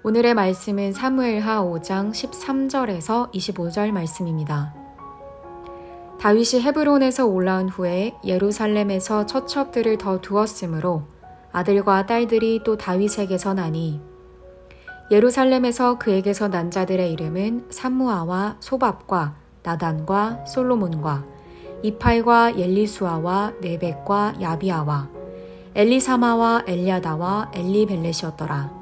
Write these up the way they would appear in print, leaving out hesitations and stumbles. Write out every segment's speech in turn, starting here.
오늘의 말씀은 사무엘하 5장 13절에서 25절 말씀입니다. 다윗이 헤브론에서 올라온 후에 예루살렘에서 처첩들을 더 두었으므로 아들과 딸들이 또 다윗에게서 나니 예루살렘에서 그에게서 난 자들의 이름은 삼무아와 소밥과 나단과 솔로몬과 이팔과 엘리수아와 네벡과 야비아와 엘리사마와 엘리아다와 엘리벨렛이었더라.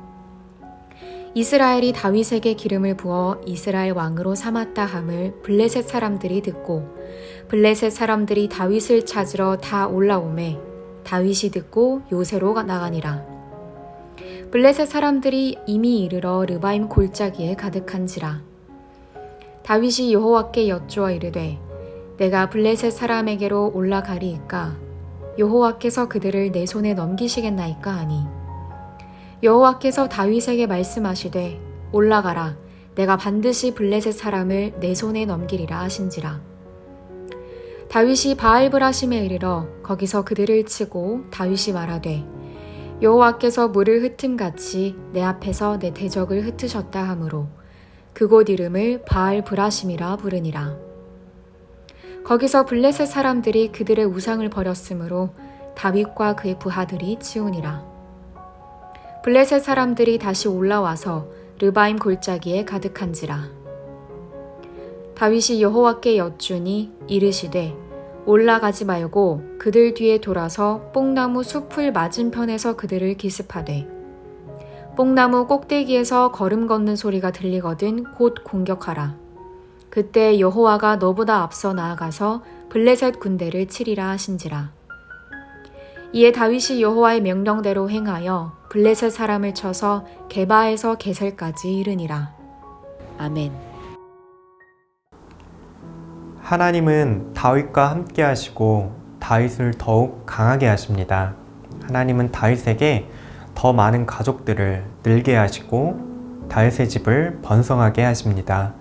이스라엘이 다윗에게 기름을 부어 이스라엘 왕으로 삼았다 함을 블레셋 사람들이 듣고 블레셋 사람들이 다윗을 찾으러 다 올라오매 다윗이 듣고 요새로 나가니라. 블레셋 사람들이 이미 이르러 르바임 골짜기에 가득한지라. 다윗이 여호와께 여쭈어 이르되 내가 블레셋 사람에게로 올라가리이까 여호와께서 그들을 내 손에 넘기시겠나이까 하니 여호와께서 다윗에게 말씀하시되 올라가라 내가 반드시 블레셋 사람을 내 손에 넘기리라 하신지라. 다윗이 바알브라심에 이르러 거기서 그들을 치고 다윗이 말하되 여호와께서 물을 흩음같이 내 앞에서 내 대적을 흩으셨다 하므로 그곳 이름을 바알브라심이라 부르니라. 거기서 블레셋 사람들이 그들의 우상을 버렸으므로 다윗과 그의 부하들이 치우니라. 블레셋 사람들이 다시 올라와서 르바임 골짜기에 가득한지라. 다윗이 여호와께 여쭈니 이르시되 올라가지 말고 그들 뒤에 돌아서 뽕나무 숲을 맞은편에서 그들을 기습하되 뽕나무 꼭대기에서 걸음 걷는 소리가 들리거든 곧 공격하라. 그때 여호와가 너보다 앞서 나아가서 블레셋 군대를 치리라 하신지라. 이에 다윗이 여호와의 명령대로 행하여 블레셋 사람을 쳐서 게바에서 게셀까지 이르니라. 아멘. 하나님은 다윗과 함께 하시고 다윗을 더욱 강하게 하십니다. 하나님은 다윗에게 더 많은 가족들을 늘게 하시고 다윗의 집을 번성하게 하십니다.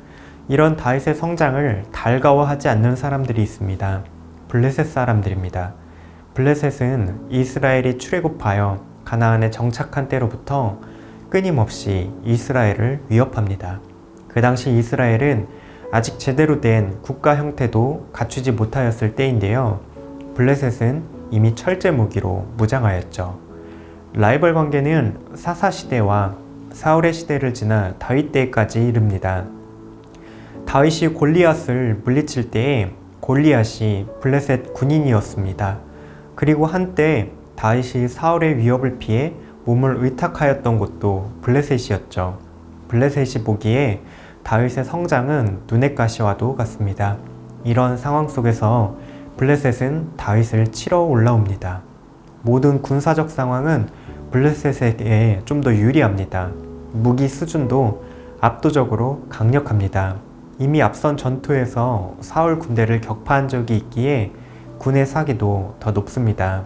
이런 다윗의 성장을 달가워하지 않는 사람들이 있습니다. 블레셋 사람들입니다. 블레셋은 이스라엘이 출애굽하여 가나안에 정착한 때로부터 끊임없이 이스라엘을 위협합니다. 그 당시 이스라엘은 아직 제대로 된 국가 형태도 갖추지 못하였을 때인데요. 블레셋은 이미 철제 무기로 무장하였죠. 라이벌 관계는 사사 시대와 사울의 시대를 지나 다윗 때까지 이릅니다. 다윗이 골리앗을 물리칠 때에 골리앗이 블레셋 군인이었습니다. 그리고 한때 다윗이 사울의 위협을 피해 몸을 의탁하였던 곳도 블레셋이었죠. 블레셋이 보기에 다윗의 성장은 눈의 가시와도 같습니다. 이런 상황 속에서 블레셋은 다윗을 치러 올라옵니다. 모든 군사적 상황은 블레셋에게 좀 더 유리합니다. 무기 수준도 압도적으로 강력합니다. 이미 앞선 전투에서 사울 군대를 격파한 적이 있기에 군의 사기도 더 높습니다.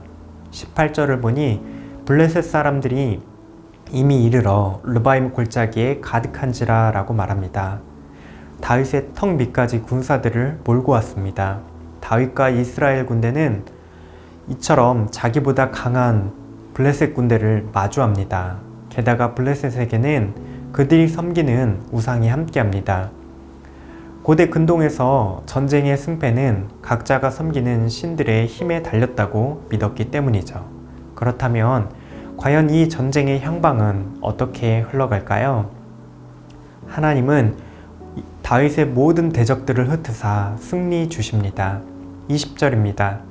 18절을 보니 블레셋 사람들이 이미 이르러 르바임 골짜기에 가득한지라 라고 말합니다. 다윗의 턱 밑까지 군사들을 몰고 왔습니다. 다윗과 이스라엘 군대는 이처럼 자기보다 강한 블레셋 군대를 마주합니다. 게다가 블레셋에게는 그들이 섬기는 우상이 함께합니다. 고대 근동에서 전쟁의 승패는 각자가 섬기는 신들의 힘에 달렸다고 믿었기 때문이죠. 그렇다면 과연 이 전쟁의 향방은 어떻게 흘러갈까요? 하나님은 다윗의 모든 대적들을 흩으사 승리 주십니다. 20절입니다.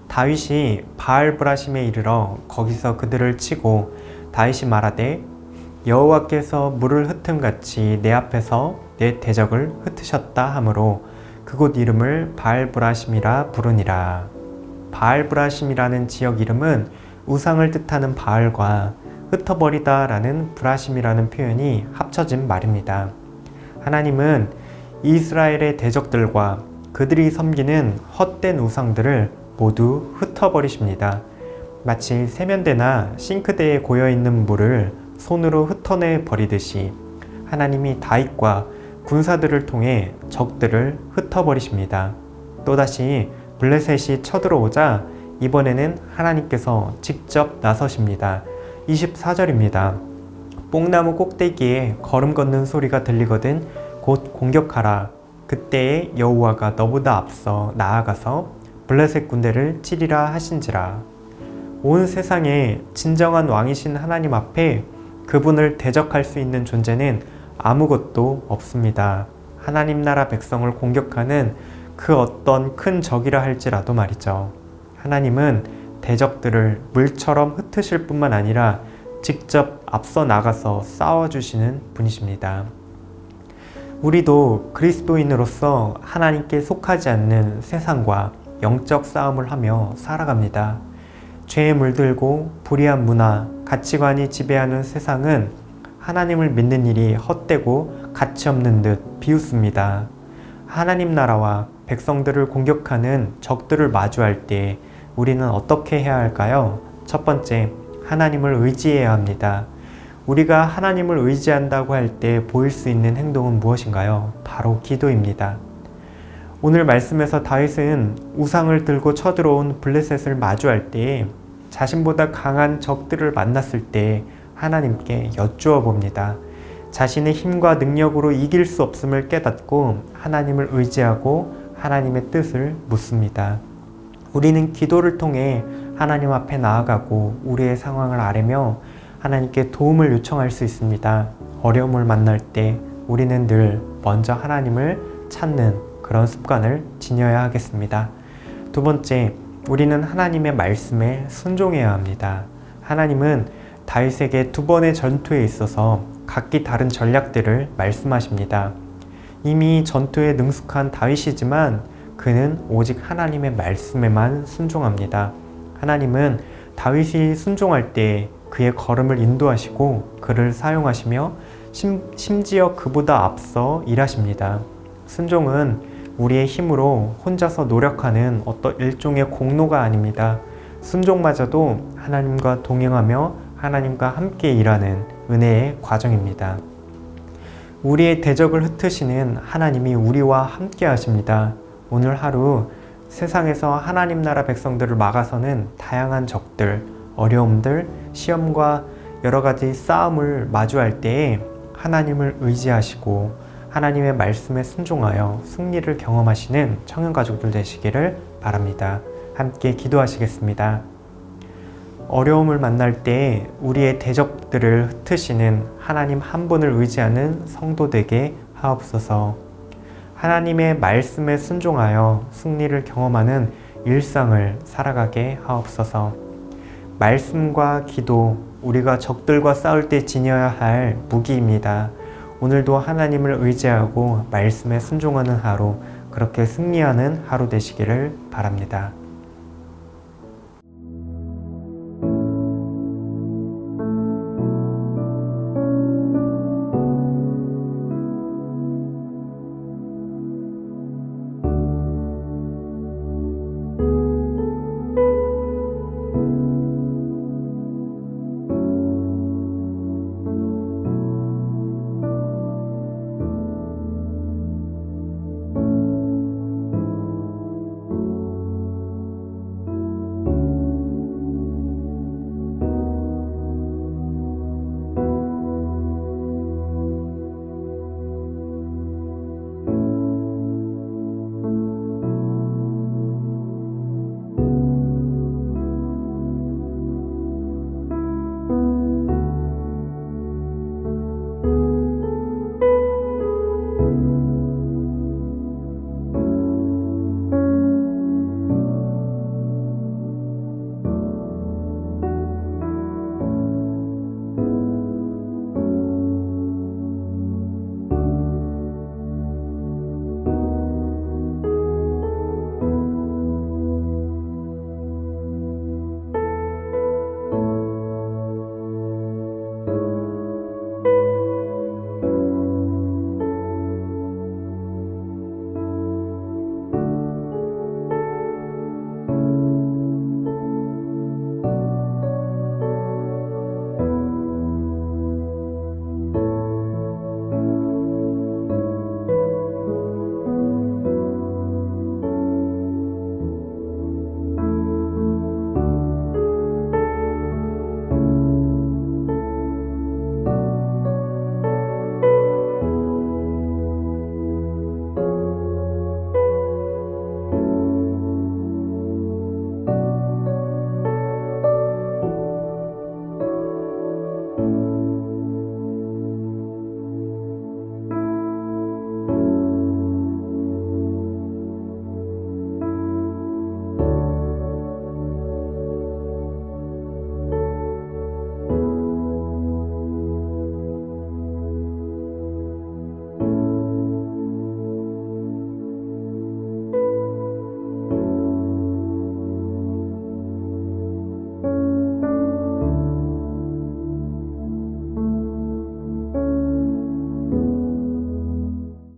다윗이 바알브라심에 이르러 거기서 그들을 치고 다윗이 말하되 여호와께서 물을 흩음같이 내 앞에서 내 대적을 흩으셨다 하므로 그곳 이름을 바알브라심이라 부르니라. 바알브라심이라는 지역 이름은 우상을 뜻하는 바알과 흩어버리다 라는 브라심이라는 표현이 합쳐진 말입니다. 하나님은 이스라엘의 대적들과 그들이 섬기는 헛된 우상들을 모두 흩어버리십니다. 마치 세면대나 싱크대에 고여있는 물을 손으로 흩어내 버리듯이 하나님이 다윗과 군사들을 통해 적들을 흩어버리십니다. 또다시 블레셋이 쳐들어오자 이번에는 하나님께서 직접 나서십니다. 24절입니다. 뽕나무 꼭대기에 걸음 걷는 소리가 들리거든 곧 공격하라. 그때에 여호와가 너보다 앞서 나아가서 블레셋 군대를 치리라 하신지라. 온 세상에 진정한 왕이신 하나님 앞에 그분을 대적할 수 있는 존재는 아무것도 없습니다. 하나님 나라 백성을 공격하는 그 어떤 큰 적이라 할지라도 말이죠. 하나님은 대적들을 물처럼 흩으실 뿐만 아니라 직접 앞서 나가서 싸워주시는 분이십니다. 우리도 그리스도인으로서 하나님께 속하지 않는 세상과 영적 싸움을 하며 살아갑니다. 죄에 물들고 불의한 문화, 가치관이 지배하는 세상은 하나님을 믿는 일이 헛되고 가치 없는 듯 비웃습니다. 하나님 나라와 백성들을 공격하는 적들을 마주할 때 우리는 어떻게 해야 할까요? 첫 번째, 하나님을 의지해야 합니다. 우리가 하나님을 의지한다고 할 때 보일 수 있는 행동은 무엇인가요? 바로 기도입니다. 오늘 말씀에서 다윗은 우상을 들고 쳐들어온 블레셋을 마주할 때 자신보다 강한 적들을 만났을 때 하나님께 여쭈어 봅니다. 자신의 힘과 능력으로 이길 수 없음을 깨닫고 하나님을 의지하고 하나님의 뜻을 묻습니다. 우리는 기도를 통해 하나님 앞에 나아가고 우리의 상황을 아뢰며 하나님께 도움을 요청할 수 있습니다. 어려움을 만날 때 우리는 늘 먼저 하나님을 찾는 그런 습관을 지녀야 하겠습니다. 두 번째, 우리는 하나님의 말씀에 순종해야 합니다. 하나님은 다윗에게 두 번의 전투에 있어서 각기 다른 전략들을 말씀하십니다. 이미 전투에 능숙한 다윗이지만 그는 오직 하나님의 말씀에만 순종합니다. 하나님은 다윗이 순종할 때 그의 걸음을 인도하시고 그를 사용하시며 심지어 그보다 앞서 일하십니다. 순종은 우리의 힘으로 혼자서 노력하는 어떤 일종의 공로가 아닙니다. 순종마저도 하나님과 동행하며 하나님과 함께 일하는 은혜의 과정입니다. 우리의 대적을 흩으시는 하나님이 우리와 함께 하십니다. 오늘 하루 세상에서 하나님 나라 백성들을 막아서는 다양한 적들, 어려움들, 시험과 여러 가지 싸움을 마주할 때에 하나님을 의지하시고 하나님의 말씀에 순종하여 승리를 경험하시는 청년가족들 되시기를 바랍니다. 함께 기도하시겠습니다. 어려움을 만날 때 우리의 대적들을 흩으시는 하나님 한 분을 의지하는 성도 되게 하옵소서. 하나님의 말씀에 순종하여 승리를 경험하는 일상을 살아가게 하옵소서. 말씀과 기도, 우리가 적들과 싸울 때 지녀야 할 무기입니다. 오늘도 하나님을 의지하고 말씀에 순종하는 하루, 그렇게 승리하는 하루 되시기를 바랍니다.